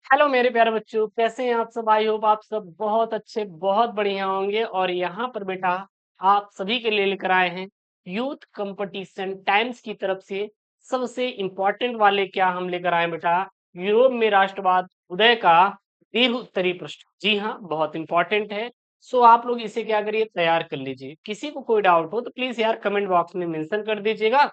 Hello मेरे प्यारे बच्चों, कैसे हैं आप सब? आई होप आप सब बहुत अच्छे, बहुत बढ़िया होंगे। और यहाँ पर बेटा आप सभी के लिए लेकर आए हैं यूथ कंपटीशन टाइम्स की तरफ से सबसे इम्पोर्टेंट वाले क्या हम लेकर आए बेटा, यूरोप में राष्ट्रवाद उदय का दीर्घ उत्तरीय प्रश्न। जी हाँ, बहुत इंपॉर्टेंट है। सो आप लोग इसे क्या करिए, तैयार कर लीजिए। किसी को कोई डाउट हो तो प्लीज यार कमेंट बॉक्स में मेंशन कर दीजिएगा,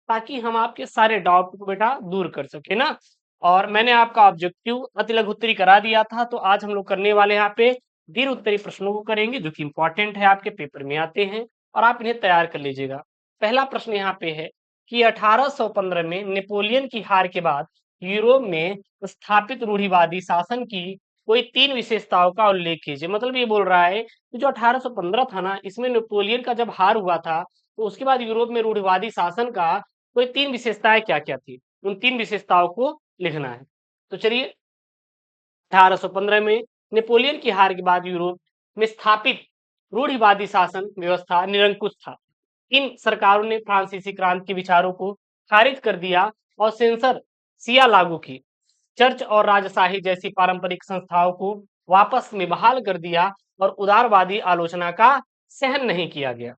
ताकि हम आपके सारे डाउट को बेटा दूर कर सके ना। और मैंने आपका ऑब्जेक्टिव अति लघु उत्तरी करा दिया था, तो आज हम लोग करने वाले हैं यहाँ पे दीर्घ उत्तरी प्रश्नों को करेंगे, जो कि इंपॉर्टेंट है, आपके पेपर में आते हैं और आप इन्हें तैयार कर लीजिएगा। पहला प्रश्न यहाँ पे है कि 1815 में नेपोलियन की हार के बाद यूरोप में स्थापित रूढ़िवादी शासन की कोई तीन विशेषताओं का उल्लेख कीजिए। मतलब ये बोल रहा है कि जो 1815 था ना, इसमें नेपोलियन का जब हार हुआ था, तो उसके बाद यूरोप में रूढ़िवादी शासन का कोई तीन विशेषताएं क्या क्या थी, उन तीन विशेषताओं को लिखना है। तो चलिए, 1815 में नेपोलियन की हार के बाद यूरोप में स्थापित रूढ़िवादी शासन व्यवस्था निरंकुश था। इन सरकारों ने फ्रांसीसी क्रांति के विचारों को खारिज कर दिया और सेंसर सिया लागू की। चर्च और राजशाही जैसी पारंपरिक संस्थाओं को वापस में बहाल कर दिया और उदारवादी आलोचना का सहन नहीं किया गया।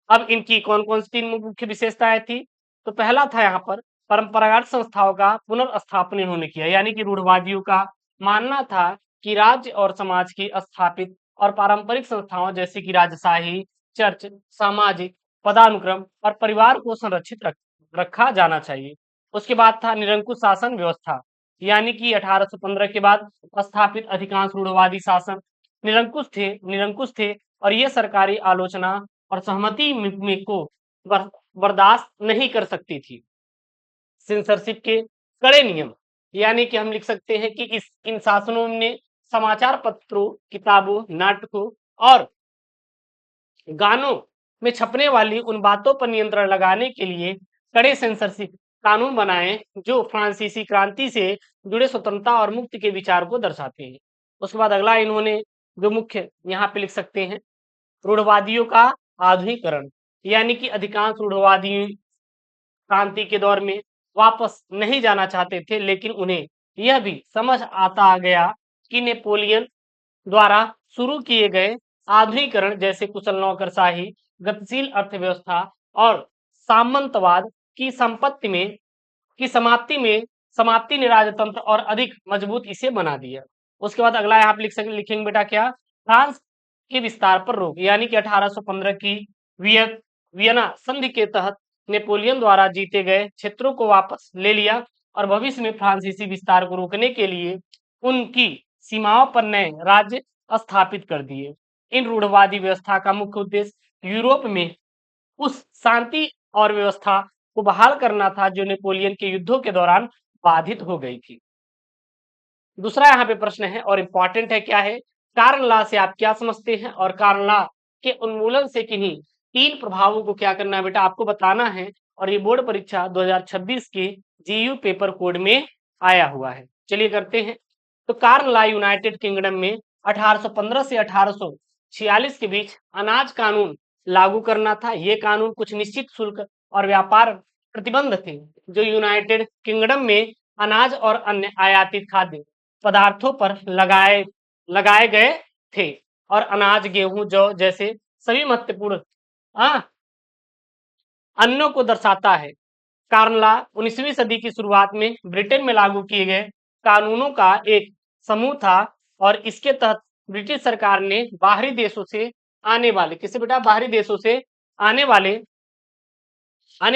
अब इनकी कौन कौन सी तीन मुख्य विशेषताएं थी? तो पहला था यहाँ पर परंपरागत संस्थाओं का पुनर्स्थापन इन्होंने किया, यानी कि रूढ़वादियों का मानना था कि राज्य और समाज की स्थापित और पारंपरिक संस्थाओं जैसे कि राजशाही, चर्च, सामाजिक पदानुक्रम और परिवार को संरक्षित रखा जाना चाहिए। उसके बाद था निरंकुश शासन व्यवस्था, यानी कि 1815 के बाद स्थापित अधिकांश रूढ़वादी शासन निरंकुश थे और ये सरकारी आलोचना और सहमति में को बर्दाश्त नहीं कर सकती थी। सेंसरशिप के कड़े नियम, यानी कि हम लिख सकते हैं कि इन शासनों ने समाचार पत्रों, किताबों, नाटकों और गानों में छपने वाली उन बातों पर नियंत्रण लगाने के लिए कड़े सेंसरशिप कानून बनाए, जो फ्रांसीसी क्रांति से जुड़े स्वतंत्रता और मुक्ति के विचार को दर्शाते हैं। उसके बाद अगला इन्होंने जो मुख्य यहाँ पे लिख सकते हैं, रूढ़वादियों का आधुनिकरण, यानी कि अधिकांश रूढ़वादी क्रांति के दौर में वापस नहीं जाना चाहते थे, लेकिन उन्हें यह भी समझ आता आ गया कि नेपोलियन द्वारा शुरू किए गए आधुनिकरण जैसे कुशल नौकरशाही, गतिशील अर्थव्यवस्था और सामंतवाद की संपत्ति में की समाप्ति ने राजतंत्र और अधिक मजबूत इसे बना दिया। उसके बाद अगला यहाँ पे लिखेंगे बेटा क्या, फ्रांस के विस्तार पर रोक, यानी कि 1815 की वियना संधि के तहत नेपोलियन द्वारा जीते गए क्षेत्रों को वापस ले लिया और भविष्य में फ्रांसीसी विस्तार को रोकने के लिए उनकी सीमाओं पर नए राज्य स्थापित कर दिए। इन रूढ़वादी व्यवस्था का मुख्य उद्देश्य यूरोप में उस शांति और व्यवस्था को बहाल करना था जो नेपोलियन के युद्धों के दौरान बाधित हो गई थी। दूसरा यहाँ पे प्रश्न है और इंपॉर्टेंट है, क्या है, कारण लॉ से आप क्या समझते हैं और कारण लॉ के उन्मूलन से किन्हीं तीन प्रभावों को क्या करना है बेटा, आपको बताना है। और ये बोर्ड परीक्षा 2026 के जीयू पेपर कोड में आया हुआ है। चलिए करते हैं। तो कारण लॉ यूनाइटेड किंगडम में 1815 से 1846 के बीच अनाज कानून लागू करना था। ये कानून कुछ निश्चित शुल्क और व्यापार प्रतिबंध थे जो यूनाइटेड किंगडम में अनाज और अन्य आयातित खाद्य पदार्थों पर लगाए लगाए गए थे। और अनाज, गेहूं, जौ जैसे सभी महत्वपूर्ण अन्यों को दर्शाता है। कारण लॉ 19वीं सदी की शुरुआत में ब्रिटेन में लागू किए गए कानूनों का एक समूह था और इसके तहत ब्रिटिश सरकार ने बाहरी देशों से आने वाले, किसे बेटा, बाहरी देशों से आने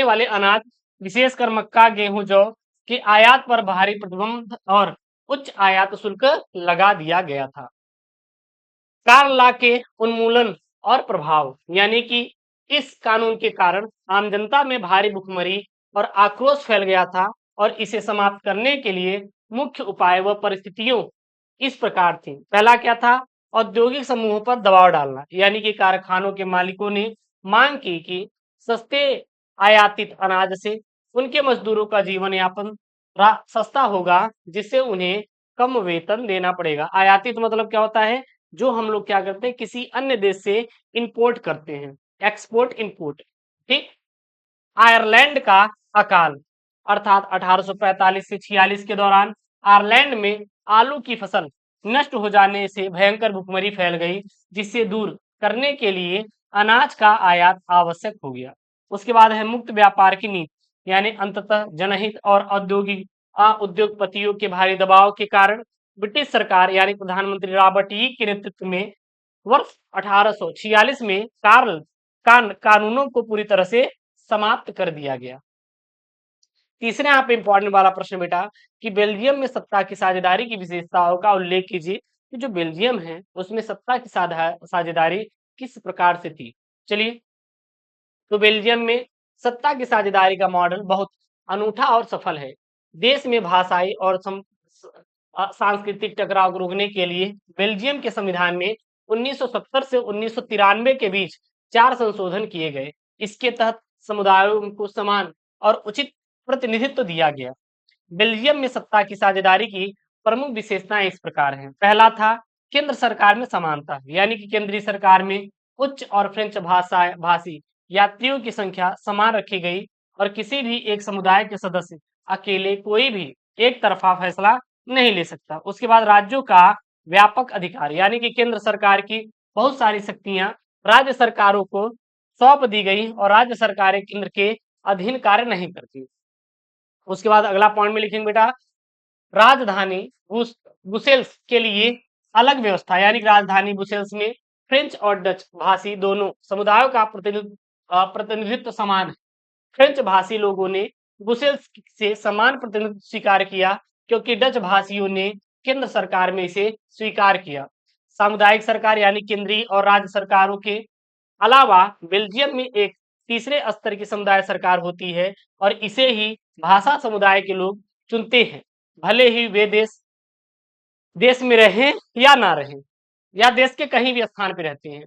वाले अनाज, विशेषकर मक्का, गेहूं, जौ के आयात पर भारी प्रतिबंध और उच्च आयात शुल्क लगा दिया गया था। कारण लॉ के उन्मूलन और प्रभाव, यानी कि इस कानून के कारण आम जनता में भारी भुखमरी और आक्रोश फैल गया था और इसे समाप्त करने के लिए मुख्य उपाय व परिस्थितियों इस प्रकार थी। पहला क्या था, औद्योगिक समूहों पर दबाव डालना, यानी कि कारखानों के मालिकों ने मांग की कि सस्ते आयातित अनाज से उनके मजदूरों का जीवन यापन सस्ता होगा, जिससे उन्हें कम वेतन देना पड़ेगा। आयातित मतलब क्या होता है, जो हम लोग क्या करते हैं, किसी अन्य देश से इंपोर्ट करते हैं, एक्सपोर्ट इंपोर्ट। ठीक। आयरलैंड का अकाल, अर्थात 1845 से 46 के दौरान आयरलैंड में आलू की फसल नष्ट हो जाने से भयंकर भुखमरी फैल गई, जिससे दूर करने के लिए अनाज का आयात आवश्यक हो गया। उसके बाद है मुक्त व्यापार की नीति, यानी अंततः जनहित और औद्योगिक उद्योगपतियों के भारी दबाव के कारण ब्रिटिश सरकार यानी प्रधानमंत्री रॉबर्ट ई के नेतृत्व में वर्ष 1846 में कानूनों को पूरी तरह से समाप्त कर दिया गया। तीसरे यहाँ पे इंपॉर्टेंट वाला प्रश्न बेटा कि बेल्जियम में सत्ता की साझेदारी की विशेषताओं का उल्लेख कीजिए कि जो बेल्जियम है उसमें सत्ता की साझेदारी किस प्रकार से थी। चलिए, तो बेल्जियम में सत्ता की साझेदारी का मॉडल बहुत अनूठा और सफल है। देश में भाषाई और सांस्कृतिक टकराव को रोकने के लिए बेल्जियम के संविधान में 1970 से 1993 के बीच 4 संशोधन किए गए। इसके तहत समुदायों को समान और उचित प्रतिनिधित्व दिया गया। बेल्जियम में सत्ता की साझेदारी की प्रमुख विशेषताएं इस प्रकार हैं। पहला था केंद्र सरकार में समानता, यानी कि केंद्रीय सरकार में उच्च और फ्रेंच भाषी यात्रियों की संख्या समान रखी गई और किसी भी एक समुदाय के सदस्य अकेले कोई भी एक तरफा फैसला नहीं ले सकता। उसके बाद राज्यों का व्यापक अधिकार, यानी कि केंद्र सरकार की बहुत सारी शक्तियां राज्य सरकारों को सौंप दी गई और राज्य सरकारें केंद्र के अधीन कार्य नहीं करती। उसके बाद अगला पॉइंट में लिखेंगे बेटा राजधानी ब्रुसेल्स के लिए अलग व्यवस्था, यानी कि राजधानी ब्रुसेल्स में फ्रेंच और डच भाषी दोनों समुदायों का प्रतिनिधित्व समान है। फ्रेंच भाषी लोगों ने ब्रुसेल्स से समान प्रतिनिधित्व स्वीकार किया क्योंकि डच भाषियों ने केंद्र सरकार में इसे स्वीकार किया। सामुदायिक सरकार यानी केंद्रीय और राज्य सरकारों के अलावा बेल्जियम में एक तीसरे स्तर की समुदाय सरकार होती है और इसे ही भाषा समुदाय के लोग चुनते हैं, भले ही वे देश में रहें या ना रहें या देश के कहीं भी स्थान पे रहते हैं।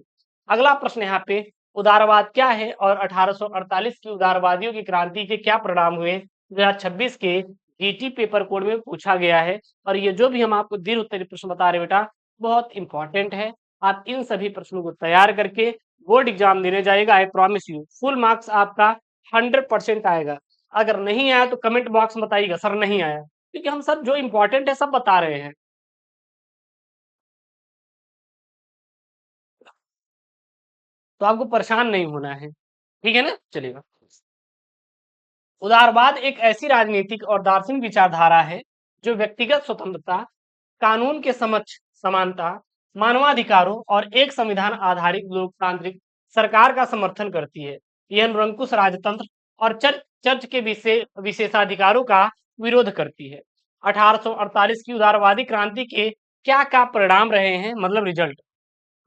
अगला प्रश्न यहाँ पे उदारवाद क्या है और 1848 की उदारवादियों की क्रांति के क्या परिणाम हुए 2026 के जीटी पेपर कोड में पूछा गया है। और ये जो भी हम आपको दीर्घ उत्तरीय प्रश्न बता रहे बेटा बहुत इंपॉर्टेंट है। आप इन सभी प्रश्नों को तैयार करके बोर्ड एग्जाम देने जाएगा। I promise you full marks आपका 100% आएगा। अगर नहीं आया तो कमेंट बॉक्स में बताइएगा सर नहीं आया, क्योंकि हम सर जो इंपॉर्टेंट है सब बता रहे हैं। तो आपको परेशान नहीं होना है, ठीक है ना। चलिएगा, उदारवाद एक ऐसी राजनीतिक और दार्शनिक विचारधारा है जो व्यक्तिगत स्वतंत्रता, कानून के समक्ष समानता, मानवाधिकारों और एक संविधान आधारित लोकतांत्रिक सरकार का समर्थन करती है। यह निरंकुश राजतंत्र और चर्च के विशेषाधिकारों का विरोध करती है। 1848 की उदारवादी क्रांति के क्या क्या परिणाम रहे हैं, मतलब रिजल्ट।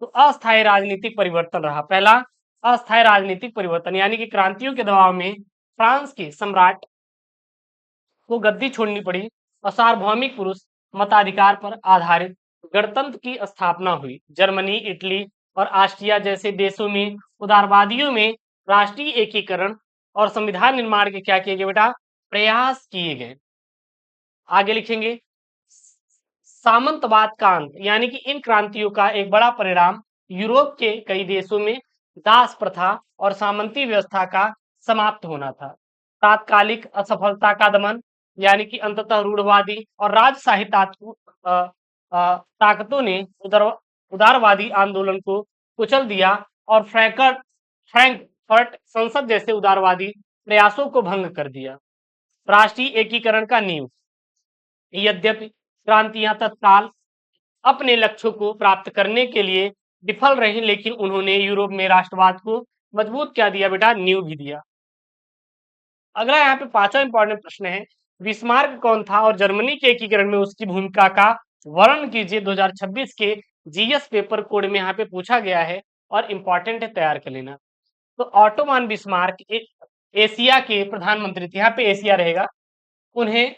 तो अस्थायी राजनीतिक परिवर्तन रहा। पहला अस्थायी राजनीतिक परिवर्तन, यानी कि क्रांतियों के दबाव में फ्रांस के सम्राट को गद्दी छोड़नी पड़ी और सार्वभौमिक पुरुष मताधिकार पर आधारित गणतंत्र की स्थापना हुई। जर्मनी, इटली और ऑस्ट्रिया जैसे देशों में उदारवादियों में राष्ट्रीय एकीकरण और संविधान निर्माण के क्या किए गए बेटा, प्रयास किए गए। आगे लिखेंगे सामंतवाद का अंत, यानी कि इन क्रांतियों का एक बड़ा परिणाम यूरोप के कई देशों में दास प्रथा और सामंती व्यवस्था का समाप्त होना था। तात्कालिक असफलता का दमन, यानी कि अंततः रूढ़वादी और राजशाही ताकतों ने उदारवादी आंदोलन को कुचल दिया और फ्रैंकफर्ट संसद जैसे उदारवादी प्रयासों को भंग कर दिया। राष्ट्रीय एकीकरण का नींव, यद्यपि क्रांतियां तत्काल अपने लक्ष्यों को प्राप्त करने के लिए विफल रही, लेकिन उन्होंने यूरोप में राष्ट्रवाद को मजबूत क्या दिया बेटा, नींव भी दिया। अगला यहाँ पे पांचवा इंपॉर्टेंट प्रश्न है बिस्मार्क कौन था और जर्मनी के एकीकरण में उसकी भूमिका का वर्णन कीजिए। 2026 के जीएस पेपर कोड में यहाँ पे पूछा गया है और इंपॉर्टेंट है, तैयार कर लेना। तो ऑटोमान बिस्मार्क एशिया के प्रधानमंत्री थे, यहाँ पे एशिया रहेगा। उन्हें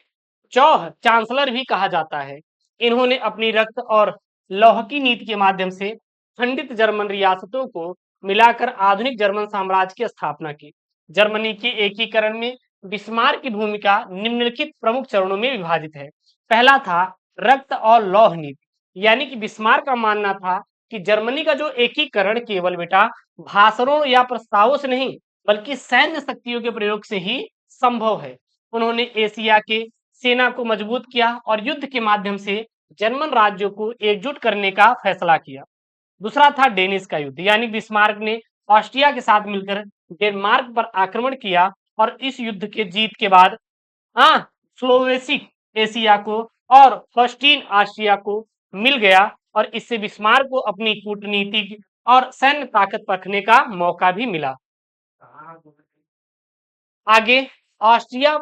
चौह चांसलर भी कहा जाता है। इन्होंने अपनी रक्त और लौह की नीति के माध्यम से खंडित जर्मन रियासतों को मिलाकर आधुनिक जर्मन साम्राज्य की स्थापना की। जर्मनी के एकीकरण में बिस्मार्क की भूमिका निम्नलिखित प्रमुख चरणों में विभाजित है। पहला था रक्त और लौह नीति, यानी कि बिस्मार्क का मानना था कि जर्मनी का जो एकीकरण केवल बेटा भाषणों या प्रस्तावों से नहीं बल्कि सैन्य शक्तियों के प्रयोग से ही संभव है। उन्होंने एशिया के सेना को मजबूत किया और युद्ध के माध्यम से जर्मन राज्यों को एकजुट करने का फैसला किया। दूसरा था डेनिस का युद्ध, यानी बिस्मार्क ने ऑस्ट्रिया के साथ मिलकर डेनमार्क पर आक्रमण किया और इस युद्ध के जीत के बाद हाँ स्लोवेसिक एशिया को और फर्स्टीन ऑस्ट्रिया को मिल गया और इससे बिस्मार्क को अपनी कूटनीतिक और सैन्य ताकत रखने का मौका भी मिला। आगे ऑस्ट्रिया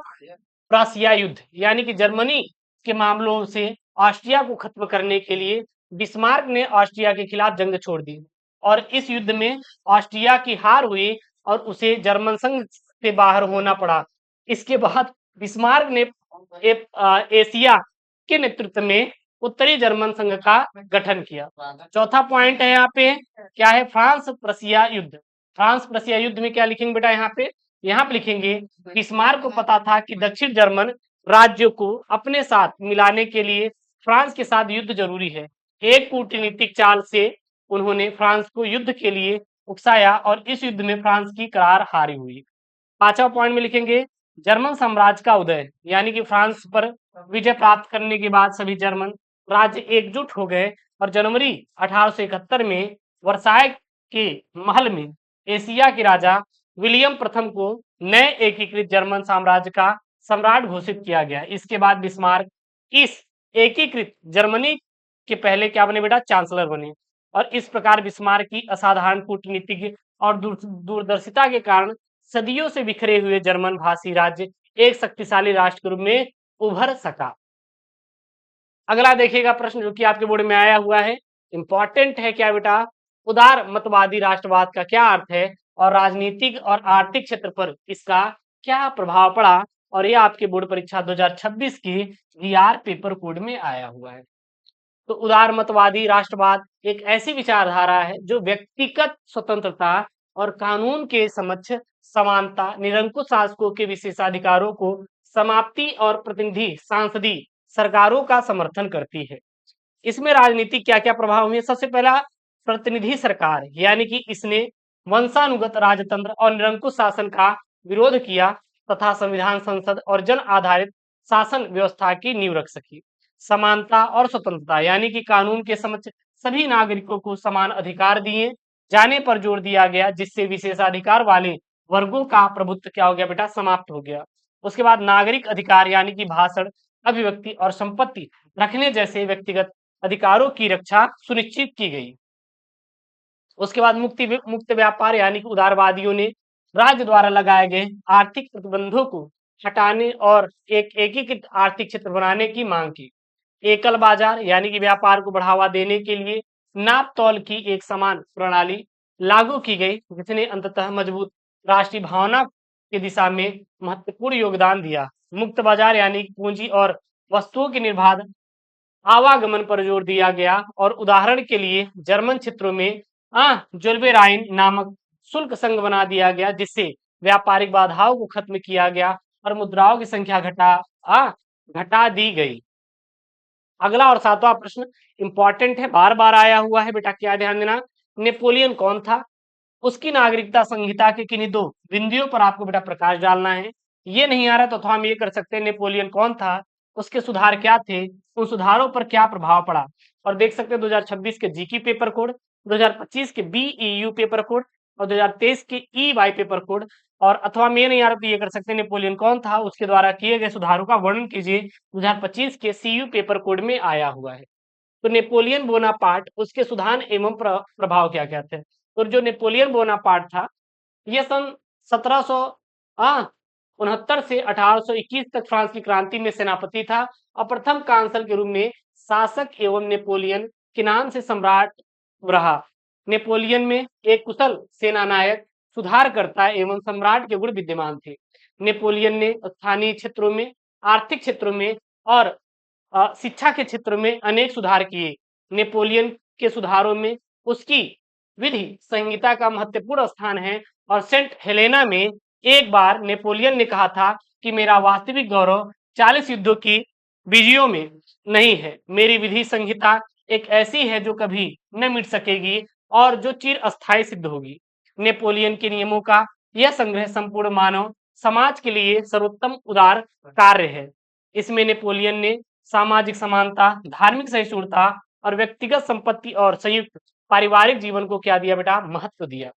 प्रूसिया युद्ध, यानी कि जर्मनी के मामलों से ऑस्ट्रिया को खत्म करने के लिए बिस्मार्क ने ऑस्ट्रिया के खिलाफ जंग छोड़ दी और इस युद्ध में ऑस्ट्रिया की हार हुई और उसे जर्मन संघ से बाहर होना पड़ा। इसके बाद बिस्मार्क ने एशिया के नेतृत्व में उत्तरी जर्मन संघ का गठन किया। चौथा पॉइंट है यहाँ पे क्या है, फ्रांस प्रशिया युद्ध। फ्रांस प्रशिया युद्ध में क्या लिखेंगे बेटा, यहाँ पे लिखेंगे बिस्मार्क को पता था कि दक्षिण जर्मन राज्यों को अपने साथ मिलाने के लिए फ्रांस के साथ युद्ध जरूरी है। एक कूटनीतिक चाल से उन्होंने फ्रांस को युद्ध के लिए उकसाया और इस युद्ध में फ्रांस की करार हारी हुई। पांचवा पॉइंट में लिखेंगे जर्मन साम्राज्य का उदय, यानी कि फ्रांस पर विजय प्राप्त करने के बाद सभी जर्मन राज्य एकजुट हो गए और जनवरी 1871 में वर्साय के महल में एशिया के राजा विलियम प्रथम को नए एकीकृत जर्मन साम्राज्य का सम्राट घोषित किया गया। इसके बाद बिस्मार्क इस एकीकृत जर्मनी के पहले क्या बने बेटा, चांसलर बने और इस प्रकार बिस्मार्क की असाधारण कूटनीतिक और दूरदर्शिता के कारण सदियों से बिखरे हुए जर्मन भाषी राज्य एक शक्तिशाली राष्ट्र के रूप में उभर सका। अगला देखिएगा प्रश्न जो कि आपके बोर्ड में आया हुआ है, इंपॉर्टेंट है क्या बेटा, उदार मतवादी राष्ट्रवाद का क्या अर्थ है और राजनीतिक और आर्थिक क्षेत्र पर इसका क्या प्रभाव पड़ा, और यह आपके बोर्ड परीक्षा 2026 की जीआर पेपर कोड में आया हुआ है। तो उदार मतवादी राष्ट्रवाद एक ऐसी विचारधारा है जो व्यक्तिगत स्वतंत्रता और कानून के समक्ष समानता, निरंकुश शासकों के विशेषाधिकारों को समाप्ति और प्रतिनिधि सांसदीय सरकारों का समर्थन करती है। इसमें राजनीतिक क्या क्या प्रभाव हुए, सबसे पहला प्रतिनिधि सरकार, यानी कि इसने वंशानुगत राजतंत्र और निरंकुश शासन का विरोध किया तथा संविधान, संसद और जन आधारित शासन व्यवस्था की नींव रख सकी। समानता और स्वतंत्रता, यानी कि कानून के समक्ष सभी नागरिकों को समान अधिकार दिए जाने पर जोर दिया गया, जिससे विशेषाधिकार वाले वर्गों का प्रभुत्व क्या हो गया बेटा, समाप्त हो गया। उसके बाद नागरिक अधिकार, यानी कि भाषण, अभिव्यक्ति और संपत्ति रखने जैसे व्यक्तिगत अधिकारों की रक्षा सुनिश्चित की गई। उसके बाद मुक्त व्यापार, यानी कि उदारवादियों ने राज्य द्वारा लगाए गए आर्थिक प्रतिबंधों को हटाने और एक एकीकृत आर्थिक क्षेत्र बनाने की मांग की। एकल बाजार, यानी कि व्यापार को बढ़ावा देने के लिए नाप तौल की एक समान प्रणाली लागू की गई, जिसने अंततः मजबूत राष्ट्रीय भावना की दिशा में महत्वपूर्ण योगदान दिया। मुक्त बाजार, यानी कि पूंजी और वस्तुओं की निर्बाध आवागमन पर जोर दिया गया और उदाहरण के लिए जर्मन क्षेत्रों में जोल्बेराइन नामक शुल्क संघ बना दिया गया, जिससे व्यापारिक बाधाओं को खत्म किया गया और मुद्राओं की संख्या घटा दी गई। अगला और सातवां प्रश्न इंपॉर्टेंट है, बार बार आया हुआ है बेटा, क्या ध्यान देना, नेपोलियन कौन था, उसकी नागरिकता संहिता के किन्हीं दो बिंदुओं पर आपको बेटा प्रकाश डालना है। ये नहीं आ रहा तो हम ये कर सकते हैं, नेपोलियन कौन था, उसके सुधार क्या थे, उन सुधारों पर क्या प्रभाव पड़ा, और देख सकते हैं 2026 के जीके पेपर कोड, 2025 के बीईयू पेपर कोड और 2023 के ईवाई पेपर कोड, और अथवा में नहीं आ रहा तो ये कर सकते हैं नेपोलियन कौन था, उसके द्वारा किए गए सुधारों का वर्णन कीजिए, 2025 के सीयू पेपर कोड में आया हुआ है। तो नेपोलियन बोनापार्ट, उसके सुधार एवं प्रभाव क्या क्या थे। तो जो नेपोलियन बोनापार्ट था यह सन 1769 से 1821 तक फ्रांस की क्रांति में सेनापति था और प्रथम कांसल के रूप में शासक एवं नेपोलियन के नाम से सम्राट रहा। नेपोलियन में एक कुशल सेना नायक, सुधारकर्ता एवं सम्राट के गुण विद्यमान थे। नेपोलियन ने स्थानीय क्षेत्रों में, आर्थिक क्षेत्रों में और शिक्षा के क्षेत्र में अनेक सुधार किए। नेपोलियन के सुधारों में उसकी विधि संहिता का महत्वपूर्ण स्थान है और सेंट हेलेना में एक बार नेपोलियन ने कहा था कि मेरा वास्तविक गौरव 40 युद्धों की विजयों में नहीं है, मेरी विधि संहिता एक ऐसी है जो कभी न मिट सकेगी और जो चिर अस्थायी सिद्ध होगी। नेपोलियन के नियमों का यह संग्रह संपूर्ण मानव समाज के लिए सर्वोत्तम उदार कार्य है। इसमें नेपोलियन ने सामाजिक समानता, धार्मिक सहिष्णुता और व्यक्तिगत संपत्ति और संयुक्त पारिवारिक जीवन को क्या दिया बेटा? महत्व दिया।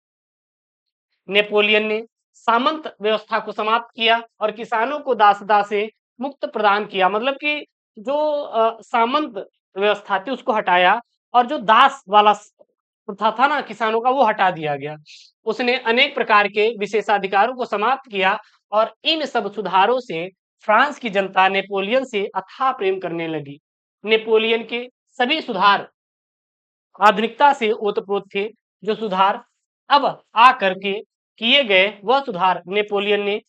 नेपोलियन ने सामंत व्यवस्था को समाप्त किया और किसानों को दासता से मुक्त प्रदान किया। मतलब कि जो सामंत व्यवस्था थी उसको हटाया और जो दास वाला प्रथा था ना किसानों का, वो हटा दिया गया। उसने अनेक प्रकार के विशेषाधिकारों को समाप्त किया और इन सब सुधारों से फ्रांस की जनता नेपोलियन से अथाह प्रेम करने लगी। नेपोलियन के सभी सुधार आधुनिकता से ओतप्रोत थे। जो सुधार अब आ करके किए गए, वह सुधार नेपोलियन ने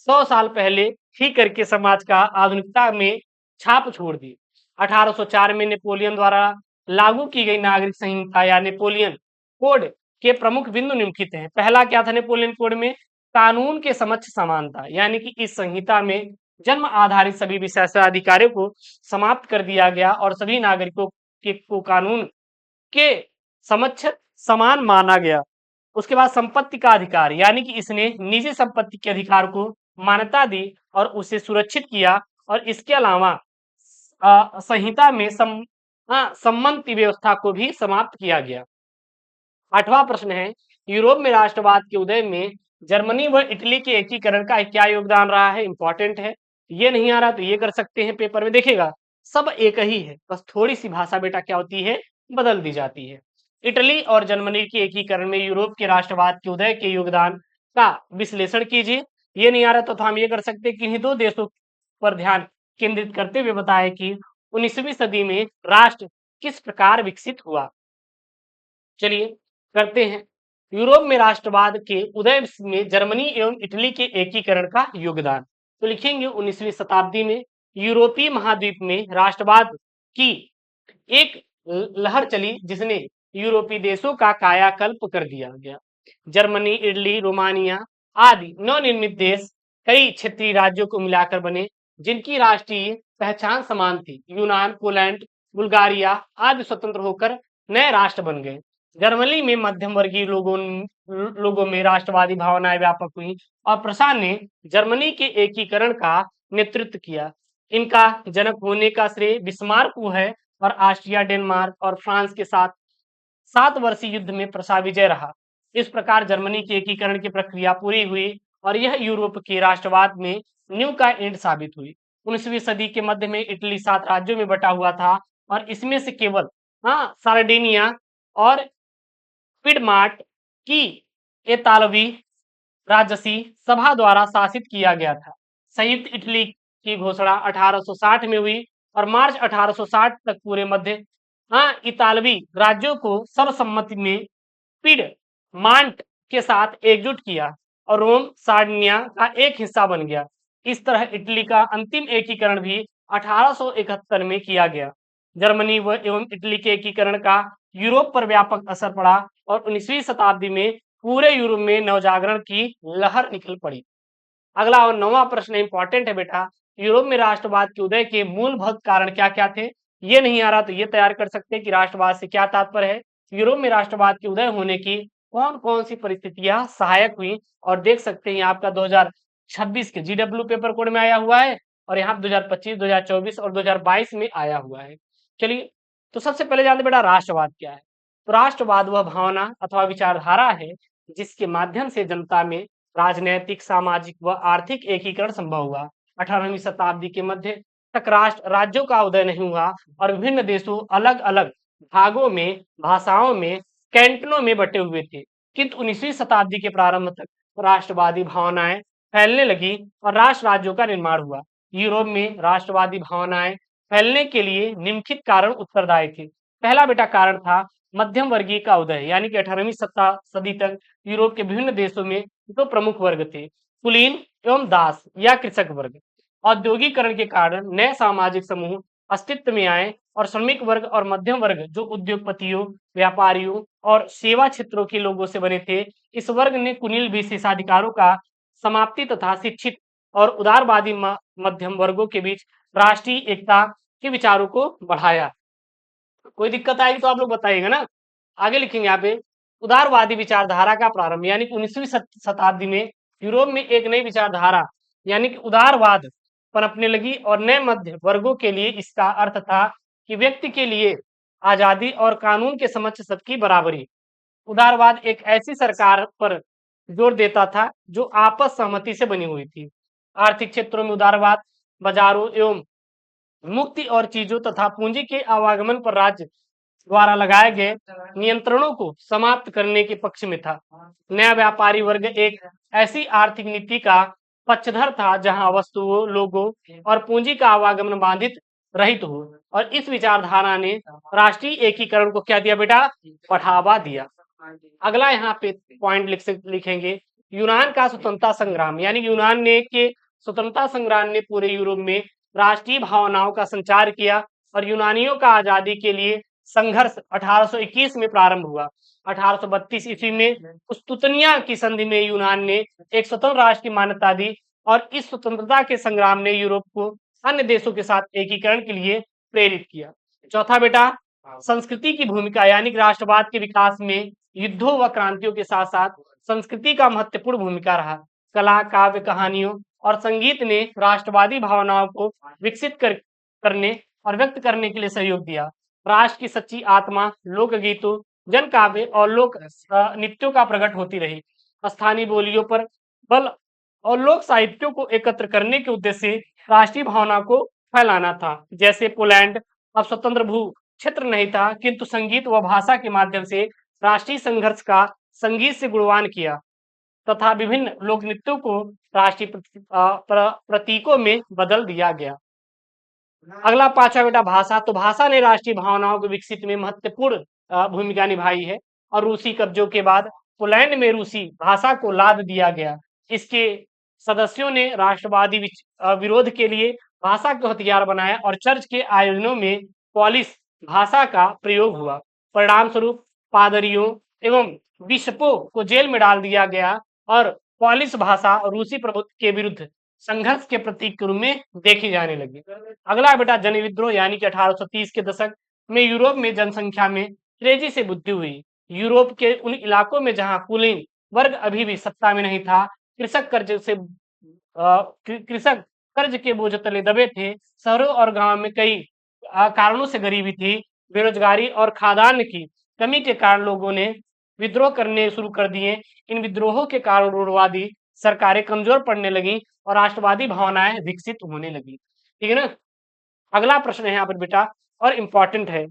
100 साल पहले ही करके समाज का आधुनिकता में छाप छोड़ दी। 1804 में नेपोलियन द्वारा लागू की गई नागरिक संहिता या नेपोलियन कोड के प्रमुख बिंदु निम्नलिखित हैं। पहला क्या था नेपोलियन कोड में? कानून के समक्ष समानता, यानी कि इस संहिता में जन्म आधारित सभी विशेषाधिकारों को समाप्त कर दिया गया और सभी नागरिकों के को कानून के समक्ष समान माना गया। उसके बाद संपत्ति का अधिकार, यानी कि इसने निजी संपत्ति के अधिकार को मान्यता दी और उसे सुरक्षित किया। और इसके अलावा संहिता में सम्मति व्यवस्था को भी समाप्त किया गया। 8वां प्रश्न है, यूरोप में राष्ट्रवाद के उदय में जर्मनी व इटली के एकीकरण का क्या योगदान रहा है? इंपॉर्टेंट है। ये नहीं आ रहा तो ये कर सकते हैं पेपर में, देखिएगा सब एक ही है, बस थोड़ी सी भाषा बेटा क्या होती है? बदल दी जाती है। इटली और जर्मनी के एकीकरण में यूरोप के राष्ट्रवाद के उदय के योगदान का विश्लेषण कीजिए। ये नहीं आ रहा तो हम ये कर सकते हैं कि इन्हीं दो देशों पर ध्यान केंद्रित करते हुए बताएं कि 19वीं सदी में राष्ट्र किस प्रकार विकसित हुआ। चलिए करते हैं। यूरोप में राष्ट्रवाद के उदय में जर्मनी एवं इटली के एकीकरण का योगदान। तो लिखेंगे 19वीं शताब्दी में यूरोपीय महाद्वीप में राष्ट्रवाद की एक लहर चली जिसने यूरोपीय देशों का कायाकल्प कर दिया गया। जर्मनी, इटली, रोमानिया आदि नवनिर्मित देश कई क्षेत्रीय राज्यों को मिलाकर बने जिनकी राष्ट्रीय पहचान समान थी। यूनान, पोलैंड, बुल्गारिया आदि स्वतंत्र होकर नए राष्ट्र बन गए। जर्मनी में मध्यम वर्गीय लोगों में राष्ट्रवादी भावनाएं व्यापक हुई और प्रसार ने जर्मनी के एकीकरण का नेतृत्व किया। इनका जनक होने का श्रेय बिस्मार्क को है और ऑस्ट्रिया, डेनमार्क और फ्रांस के साथ 7 वर्षीय युद्ध में प्रसा विजय रहा। इस प्रकार जर्मनी की एकीकरण की प्रक्रिया पूरी हुई और यह यूरोप के राष्ट्रवाद में नींव का ईंट साबित हुई। 19वीं सदी के मध्य में इटली 7 राज्यों में बटा हुआ था और इसमें से केवल सार्डिनिया और पिडमार्ट की इतालवी राजसी सभा द्वारा शासित किया गया था। संयुक्त इटली की घोषणा 1860 में हुई और मार्च 1860 तक पूरे मध्य इतालवी राज्यों को सर्वसम्मति में पिडमांट के साथ एकजुट किया और रोम सार्डिनिया का एक हिस्सा बन गया। इस तरह इटली का अंतिम एकीकरण भी 1871 में किया गया। जर्मनी व एवं इटली के एकीकरण का यूरोप पर व्यापक असर पड़ा और 19वीं शताब्दी में पूरे यूरोप में नवजागरण की लहर निकल पड़ी। अगला और 9वां प्रश्न इंपॉर्टेंट है बेटा, यूरोप में राष्ट्रवाद के उदय के मूलभूत कारण क्या क्या थे? ये नहीं आ रहा तो ये तैयार कर सकते हैं कि राष्ट्रवाद से क्या तात्पर्य है। यूरोप में राष्ट्रवाद के उदय होने की कौन कौन सी परिस्थितियां सहायक हुई, और देख सकते हैं आपका 2026 के जीडब्ल्यू पेपर कोड में आया हुआ है और यहाँ 2025, 2024 और 2022 में आया हुआ है। चलिए तो सबसे पहले जानते बेटा राष्ट्रवाद क्या है। तो राष्ट्रवाद वह भावना अथवा विचारधारा है जिसके माध्यम से जनता में राजनैतिक, सामाजिक व आर्थिक एकीकरण संभव हुआ। 18वीं शताब्दी के मध्य तक राष्ट्र राज्यों का उदय नहीं हुआ और विभिन्न देशों अलग अलग भागों में, भाषाओं में, कैंटनों में बटे हुए थे। किंतु 19वीं शताब्दी के प्रारंभ तक राष्ट्रवादी भावनाएं फैलने लगी और राष्ट्र राज्यों का निर्माण हुआ। यूरोप में राष्ट्रवादी भावनाएं फैलने के लिए निम्नलिखित कारण उत्तरदायी थे। पहला बेटा कारण था मध्यम वर्गीय का उदय, यानी कि 18वीं सदी तक यूरोप के विभिन्न देशों में दो प्रमुख वर्ग थे, कुलीन एवं दास या कृषक वर्ग। औद्योगिकरण के कारण नए सामाजिक समूह अस्तित्व में आए और श्रमिक वर्ग और मध्यम वर्ग जो उद्योगपतियों, व्यापारियों और सेवा क्षेत्रों के लोगों से बने थे, इस वर्ग ने कुलीन विशेषाधिकारों का समाप्ति तथा शिक्षित और उदारवादी मध्यम वर्गों के बीच राष्ट्रीय एकता के विचारों को बढ़ाया। कोई दिक्कत आएगी तो आप लोग बताइएगा ना। आगे लिखेंगे यहाँ पे उदारवादी विचारधारा का प्रारंभ, यानी कि 19वीं शताब्दी में यूरोप में एक नई विचारधारा यानी कि उदारवाद पनपने लगी और नए मध्य वर्गों के लिए इसका अर्थ था कि व्यक्ति के लिए आजादी और कानून के समक्ष सबकी बराबरी। उदारवाद एक ऐसी सरकार पर जोर देता था जो आपस सहमति से बनी हुई थी। आर्थिक क्षेत्रों में उदारवाद बाजारों एवं मुक्ति और चीजों तथा पूंजी के आवागमन पर राज्य द्वारा लगाए गए नियंत्रणों को समाप्त करने के पक्ष में था। नया व्यापारी वर्ग एक ऐसी आर्थिक नीति का पक्षधर था जहां वस्तुओं, लोगों और पूंजी का आवागमन बाधित रहित हो, और इस विचारधारा ने राष्ट्रीय एकीकरण को क्या दिया बेटा? बढ़ावा दिया। अगला यहाँ पे पॉइंट लिखेंगे, यूनान का स्वतंत्रता संग्राम, यानी यूनान ने के स्वतंत्रता संग्राम ने पूरे यूरोप में राष्ट्रीय भावनाओं का संचार किया और यूनानियों का आजादी के लिए संघर्ष 1821 में प्रारंभ हुआ। 1832 ईस्वी में कुस्तुतनिया की संधि में यूनान ने एक स्वतंत्र राष्ट्र की मान्यता दी और इस स्वतंत्रता के संग्राम ने यूरोप को अन्य देशों के साथ एकीकरण के लिए प्रेरित किया। चौथा बेटा, संस्कृति की भूमिका, यानी कि राष्ट्रवाद के विकास में युद्धों व क्रांतियों के साथ साथ संस्कृति का महत्वपूर्ण भूमिका रहा। कला, काव्य, कहानियों और संगीत ने राष्ट्रवादी भावनाओं को विकसित करने और व्यक्त करने के लिए सहयोग दिया। राष्ट्र की सच्ची आत्मा लोकगीतों, जन काव्य और लोक नृत्यों का प्रकट होती रही। स्थानीय बोलियों पर बल और लोक साहित्यों को एकत्र करने के उद्देश्य से राष्ट्रीय भावना को फैलाना था। जैसे पोलैंड अब स्वतंत्र भू क्षेत्र नहीं था, किंतु संगीत व भाषा के माध्यम से राष्ट्रीय संघर्ष का संगीत से गुणगान किया तथा विभिन्न लोक नृत्यों को राष्ट्रीय प्रतीकों में बदल दिया गया। अगला पांचवा बेटा, भाषा। तो भाषा ने राष्ट्रीय भावनाओं को विकसित में महत्वपूर्ण भूमिका निभाई है और रूसी कब्जों के बाद पोलैंड में रूसी भाषा को लाद दिया गया। इसके सदस्यों ने राष्ट्रवादी विरोध के लिए भाषा को हथियार बनाया और चर्च के आयोजनों में पोलिश भाषा का प्रयोग हुआ। परिणाम स्वरूप पादरियों एवं बिशपों को जेल में डाल दिया गया और पोलिश भाषा रूसी प्रभुत्व के विरुद्ध संघर्ष के प्रतीक के रूप में देखी जाने लगी। अगला बेटा, जन विद्रोह, यानी कि 1830 के दशक में यूरोप में जनसंख्या में तेजी से वृद्धि हुई। यूरोप के उन इलाकों में जहां कुलीन वर्ग अभी भी सत्ता में नहीं था, कृषक कर्ज के बोझ तले दबे थे। शहरों और गांवों में कई कारणों से गरीबी थी, बेरोजगारी और खाद्यान्न की कमी के कारण लोगों ने विद्रोह करने शुरू कर दिए। इन विद्रोहों के कारण रूढ़वादी सरकारें कमजोर पड़ने लगी और राष्ट्रवादी भावनाएं विकसित होने लगी। ठीक है ना। अगला प्रश्न है यहाँ पर बेटा, और इम्पोर्टेंट है।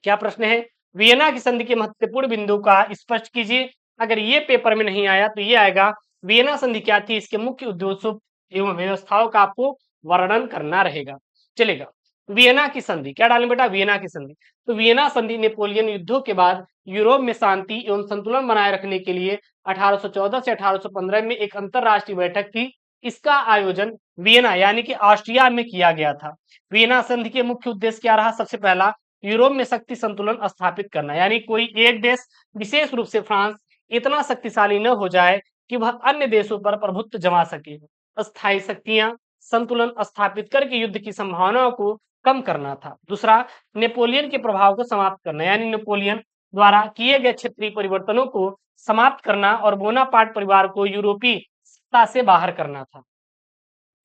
क्या प्रश्न है? वियना की संधि के महत्वपूर्ण बिंदु का स्पष्ट कीजिए। अगर ये पेपर में नहीं आया तो ये आएगा, वियना संधि क्या थी, इसके मुख्य उद्देश्यों एवं व्यवस्थाओं का आपको वर्णन करना रहेगा। चलेगा। वियना की संधि क्या डालें बेटा? वियना की संधि। तो वियना संधि नेपोलियन युद्धों के बाद यूरोप में शांति एवं संतुलन बनाए रखने के लिए 1814 से 1815 में एक अंतरराष्ट्रीय बैठक थी। इसका आयोजन वियना यानी कि ऑस्ट्रिया में किया गया था। वियना संधि के मुख्य उद्देश्य क्या रहा? सबसे पहला, यूरोप में शक्ति संतुलन स्थापित करना, यानी कोई एक देश, विशेष रूप से फ्रांस, इतना शक्तिशाली न हो जाए कि वह अन्य देशों पर प्रभुत्व जमा सके। अस्थायी शक्तियां संतुलन स्थापित करके युद्ध की संभावनाओं को कम करना था। दूसरा, नेपोलियन के प्रभाव को समाप्त करना, यानी नेपोलियन द्वारा किए गए क्षेत्रीय परिवर्तनों को समाप्त करना और बोनापार्ट परिवार को यूरोपीय सत्ता से बाहर करना था।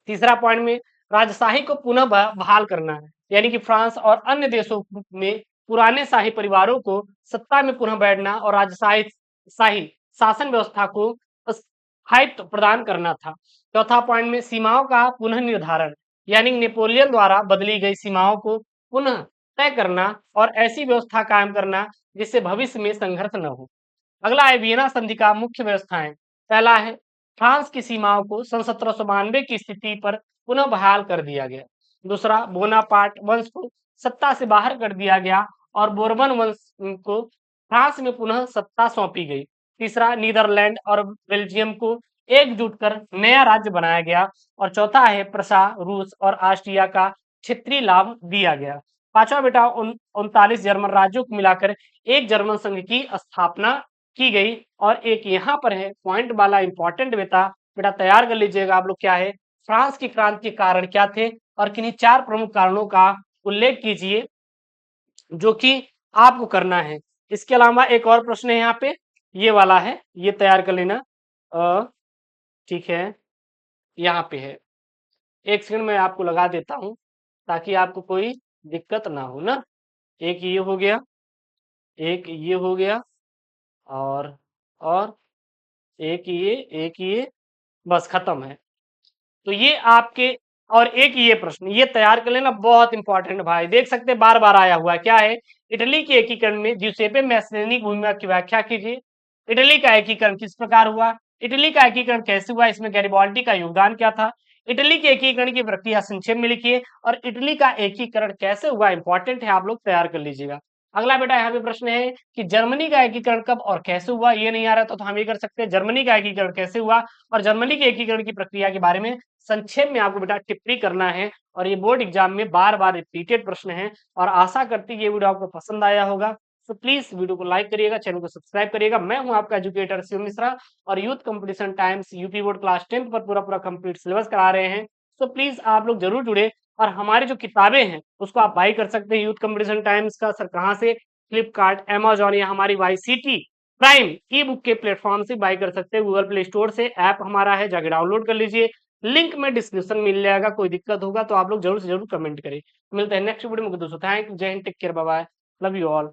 तीसरा पॉइंट में राजशाही को पुनः बहाल करना है, यानी कि फ्रांस और अन्य देशों में पुराने शाही परिवारों को सत्ता में पुनः बैठना और शाही शासन व्यवस्था को स्थायित्व प्रदान करना था। चौथा पॉइंट में सीमाओं का पुनः निर्धारण, यानी नेपोलियन द्वारा बदली गई सीमाओं को पुनः तय करना और ऐसी व्यवस्था कायम करना जिससे भविष्य में संघर्ष न हो। अगला है वियना संधि का मुख्य व्यवस्थाएं। पहला है, फ्रांस की सीमाओं को सन 1792 की स्थिति पर पुनः बहाल कर दिया गया। दूसरा, बोनापार्ट वंश को सत्ता से बाहर कर दिया गया और बोर्बन वंश को फ्रांस में पुनः सत्ता सौंपी गई। तीसरा, नीदरलैंड और बेल्जियम को एकजुट कर नया राज्य बनाया गया। और चौथा है, प्रसा, रूस और ऑस्ट्रिया का क्षेत्रीय लाभ दिया गया। पांचवा बेटा, 39 जर्मन राज्यों को मिलाकर एक जर्मन संघ की स्थापना की गई। और एक यहाँ पर है पॉइंट वाला इंपॉर्टेंट बेटा तैयार कर लीजिएगा आप लोग। क्या है? फ्रांस की क्रांति के कारण क्या थे और किन्हीं 4 प्रमुख कारणों का उल्लेख कीजिए जो कि आपको करना है। इसके अलावा एक और प्रश्न है यहाँ पे, ये वाला है, ये तैयार कर लेना। ठीक है, यहाँ पे है। एक सेकंड में आपको लगा देता हूँ ताकि आपको कोई दिक्कत ना हो ना। एक ये हो गया, एक ये हो गया, और और एक ये, बस खत्म है। तो ये आपके, और एक ये प्रश्न ये तैयार कर लेना, बहुत इंपॉर्टेंट भाई, देख सकते बार बार आया हुआ है। क्या है? इटली के एकीकरण में ज्यूसेppe मैस्नीनी भूमिका की व्याख्या कीजिए। इटली का एकीकरण किस प्रकार हुआ? इटली का एकीकरण कैसे हुआ? इसमें गैरिबाल्डी का योगदान क्या था? इटली के एकीकरण की प्रक्रिया संक्षेप में लिखिए, और इटली का एकीकरण कैसे हुआ, इंपॉर्टेंट है, आप लोग तैयार कर लीजिएगा। अगला बेटा यहाँ पे प्रश्न है कि जर्मनी का एकीकरण कब और कैसे हुआ? ये नहीं आ रहा तो हम ये कर सकते हैं, जर्मनी का एकीकरण कैसे हुआ और जर्मनी के एकीकरण की प्रक्रिया के बारे में संक्षेप में आपको बेटा टिप्पणी करना है। और ये बोर्ड एग्जाम में बार बार रिपीटेड प्रश्न है, और आशा करती है ये वीडियो आपको पसंद आया होगा। तो प्लीज वीडियो को लाइक करिएगा, चैनल को सब्सक्राइब करिएगा। मैं हूं आपका एजुकेटर शिव मिश्रा, और youth competition times UP board class 10 पर पूरा पूरा कंप्लीट सिलेबस करा रहे हैं। तो प्लीज आप लोग जरूर जुड़े, और हमारी जो किताबें हैं उसको आप बाई कर सकते हैं यूथ कंपटीशन टाइम्स का। सर कहाँ से? फ्लिपकार्ट, अमेजॉन, या हमारी वाईसीटी प्राइम ई बुक के प्लेटफॉर्म से बाय कर सकते हैं। गूगल प्ले स्टोर से ऐप हमारा है, जाके डाउनलोड कर लीजिए। लिंक में डिस्क्रिप्शन मिल जाएगा। कोई दिक्कत होगा तो आप लोग जरूर से जरूर कमेंट करें। मिलते हैं नेक्स्ट वीडियो में दोस्तों। Thank you, Jai Hind, take care, bye bye, love you all.